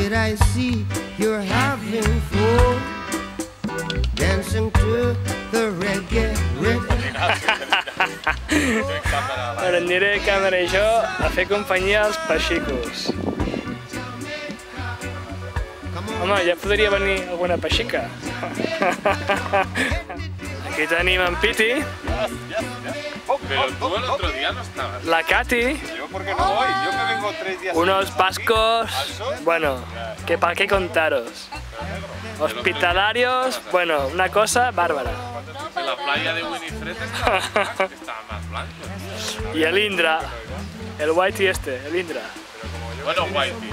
did I see you're having fun dancing to the reggae rhythm? Ara aniré càmera i jo a fer companyia als peixicos. Home, ja podria venir alguna peixica. Aquí tenim en Piti. Pero tú el otro día no estabas. La Katy. Yo porque no voy, yo que vengo 3 días. Unos vascos, bueno, que para qué contaros. Hospitalarios, bueno, una cosa bárbara. En la playa de Winifred estaba más blanco. Y el Indra, el Whitey este, el Indra. Bueno, Whitey.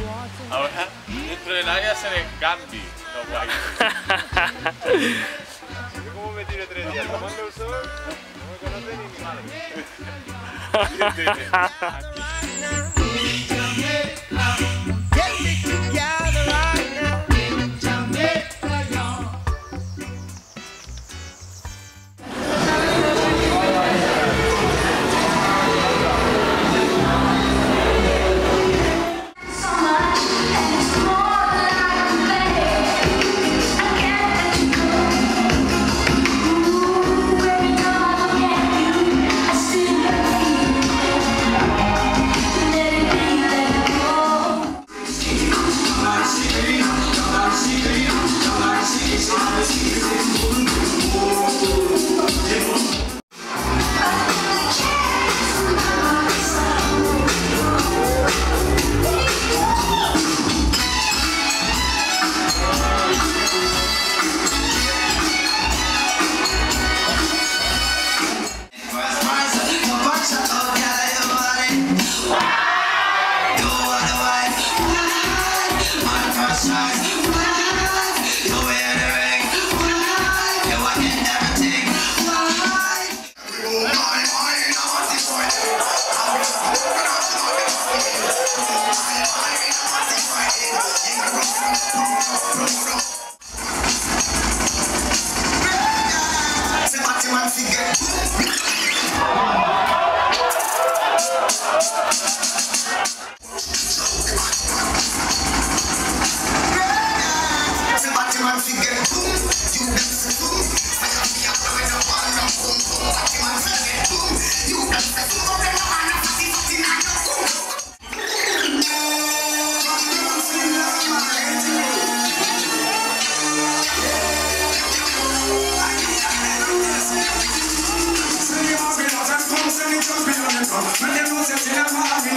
Ahora, dentro del área seré Gambi, no Whitey. Yo como me tiro 3 días tomando el sol, no me conoce ni mi madre. Tell them